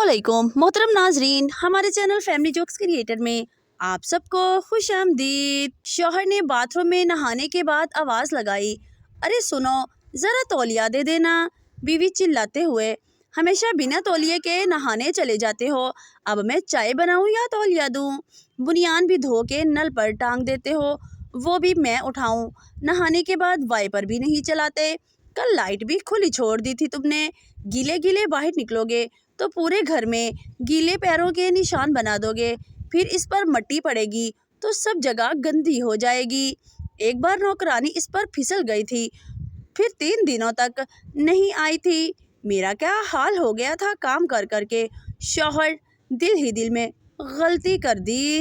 अस्सलामुअलैकुम मोहतरम नाजरीन, हमारे चैनल फैमिली जोक्स क्रिएटर में आप सबको खुश आमदीद। शौहर ने बाथरूम में नहाने के बाद आवाज़ लगाई, अरे सुनो ज़रा तौलिया दे देना। बीवी चिल्लाते हुए, हमेशा बिना तौलिए के नहाने चले जाते हो, अब मैं चाय बनाऊं या तौलिया दूं? बुनियान भी धो के नल पर टांग देते हो, वो भी मैं उठाऊं? नहाने के बाद वाइपर भी नहीं चलाते, कल लाइट भी खुली छोड़ दी थी तुमने। गीले गीले बाहर निकलोगे तो पूरे घर में गीले पैरों के निशान बना दोगे, फिर इस पर मट्टी पड़ेगी तो सब जगह गंदी हो जाएगी। एक बार नौकरानी इस पर फिसल गई थी, फिर 3 दिनों तक नहीं आई थी। मेरा क्या हाल हो गया था काम कर कर के। शौहर दिल ही दिल में गलती कर दी।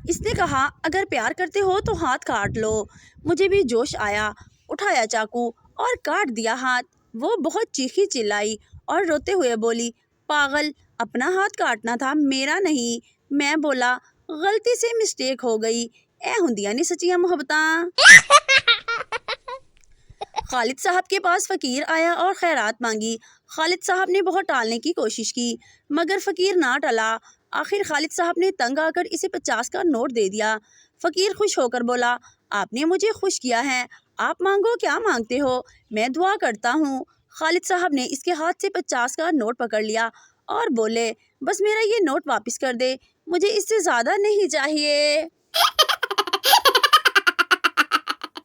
इसने कहा, अगर प्यार करते हो तो हाथ काट लो। मुझे भी जोश आया, उठाया चाकू और काट दिया हाथ। वो बहुत चीखी चिल्लाई और रोते हुए बोली, पागल, अपना हाथ काटना था, मेरा नहीं। मैं बोला, गलती से मिस्टेक हो गई। ए हुंदिया नी सच्चियां मोहब्बतां। खालिद साहब के पास फ़कीर आया और खैरात मांगी। खालिद साहब ने बहुत टालने की कोशिश की, मगर फ़कीर ना टला। आखिर खालिद साहब ने तंग आकर इसे 50 का नोट दे दिया। फ़कीर खुश होकर बोला, आपने मुझे खुश किया है, आप मांगो, क्या मांगते हो, मैं दुआ करता हूँ। खालिद साहब ने इसके हाथ से 50 का नोट पकड़ लिया और बोले, बस मेरा ये नोट वापस कर दे, मुझे इससे ज़्यादा नहीं चाहिए।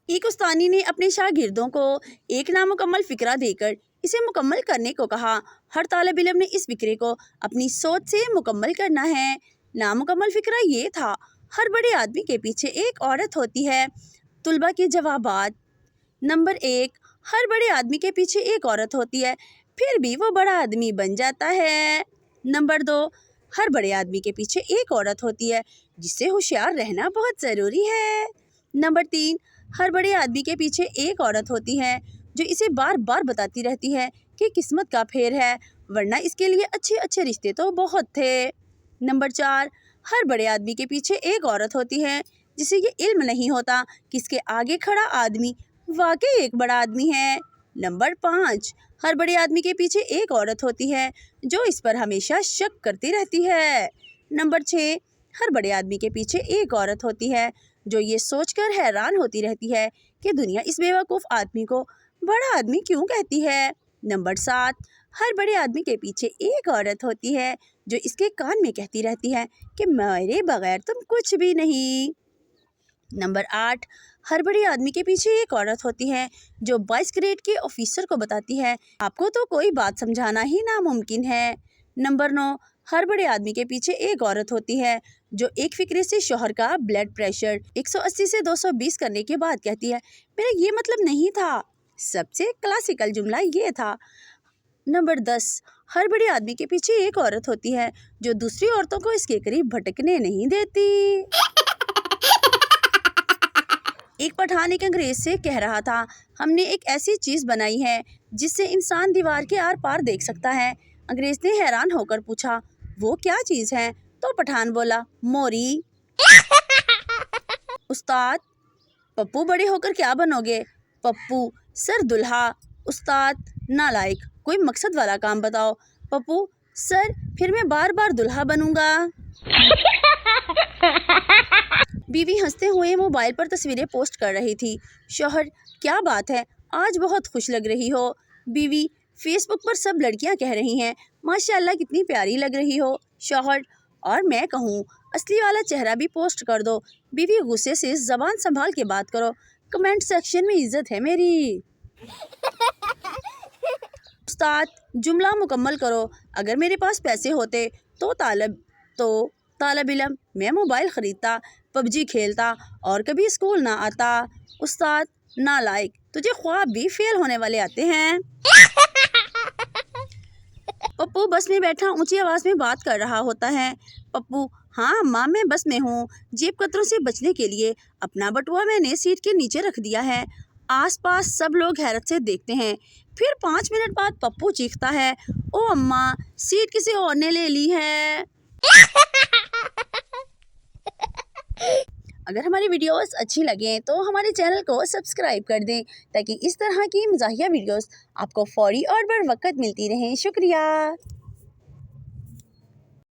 एक उस्तानी ने अपने शागिर्दों को एक नामुकम्मल फ़िक्रा देकर इसे मुकम्मल करने को कहा। हर तालिब इल्म ने इस फ़िक्रे को अपनी सोच से मुकम्मल करना है। नामुकम्मल फ़िक्रा ये था, हर बड़े आदमी के पीछे एक औरत होती है। तुलबा के जवाबात। नंबर 1, हर बड़े आदमी के पीछे एक औरत होती है, फिर भी वो बड़ा आदमी बन जाता है। नंबर 2, हर बड़े आदमी के पीछे एक औरत होती है, जिससे होशियार रहना बहुत ज़रूरी है। नंबर 3, हर बड़े आदमी के पीछे एक औरत होती है, जो इसे बार बार बताती रहती है कि किस्मत का फेर है, वरना इसके लिए अच्छे अच्छे रिश्ते तो बहुत थे। नंबर 4, हर बड़े आदमी के पीछे एक औरत होती है, जिसे ये इल्म नहीं होता कि इसके आगे खड़ा आदमी वाकई एक बड़ा आदमी है। नंबर 5, हर बड़े आदमी के पीछे एक औरत होती है, जो इस पर हमेशा शक करती रहती है। नंबर 6, हर बड़े आदमी के पीछे एक औरत होती है, जो ये सोचकर हैरान होती रहती है कि दुनिया इस बेवकूफ़ आदमी को बड़ा आदमी क्यों कहती है। नंबर 7, हर बड़े आदमी के पीछे एक औरत होती है, जो इसके कान में कहती रहती है कि मेरे बगैर तुम कुछ भी नहीं। नंबर 8, हर बड़े आदमी के पीछे एक औरत होती है, जो 22 ग्रेड के ऑफिसर को बताती है, आपको तो कोई बात समझाना ही नामुमकिन है। नंबर 9, हर बड़े आदमी के पीछे एक औरत होती है, जो एक फिक्रे से शौहर का ब्लड प्रेशर 180 से 220 करने के बाद कहती है, मेरा ये मतलब नहीं था। सबसे क्लासिकल जुमला ये था। नंबर 10, हर बड़े आदमी के पीछे एक औरत होती है, जो दूसरी औरतों को इसके करीब भटकने नहीं देती। एक पठान एक अंग्रेज से कह रहा था, हमने एक ऐसी चीज़ बनाई है जिससे इंसान दीवार के आर पार देख सकता है। अंग्रेज ने हैरान होकर पूछा, वो क्या चीज़ है? तो पठान बोला, मोरी। उस्ताद, पप्पू बड़े होकर क्या बनोगे? पप्पू, सर दुल्हा। उस्ताद, नालायक, कोई मकसद वाला काम बताओ। पप्पू, सर फिर मैं बार बार दुल्हा बनूंगा। बीवी हंसते हुए मोबाइल पर तस्वीरें पोस्ट कर रही थी। शौहर, क्या बात है, आज बहुत खुश लग रही हो। बीवी, फेसबुक पर सब लड़कियां कह रही हैं, माशाल्लाह कितनी प्यारी लग रही हो। शौहर, और मैं कहूँ, असली वाला चेहरा भी पोस्ट कर दो। बीवी गुस्से से, ज़बान संभाल के बात करो, कमेंट सेक्शन में इज्जत है मेरी। उस्ताद, जुमला मुकम्मल करो। अगर मेरे पास पैसे होते तो तालब इल्म, मैं मोबाइल ख़रीदता, पबजी खेलता और कभी स्कूल ना आता। उस्ताद, नालायक, तुझे ख्वाब भी फेल होने वाले आते हैं। पप्पू बस में बैठा ऊंची आवाज़ में बात कर रहा होता है। पप्पू, हाँ अम्मा, मैं बस में हूँ। जेब कतरों से बचने के लिए अपना बटुआ मैंने सीट के नीचे रख दिया है। आसपास सब लोग हैरत से देखते हैं। फिर 5 मिनट बाद पप्पू चीखता है, ओ अम्मा, सीट किसी और ने ले ली है। اگر ہماری ویڈیوز اچھی لگیں تو ہمارے چینل کو سبسکرائب کر دیں تاکہ اس طرح کی مزاحیہ ویڈیوز آپ کو فوری اور بر وقت ملتی رہیں۔ شکریہ۔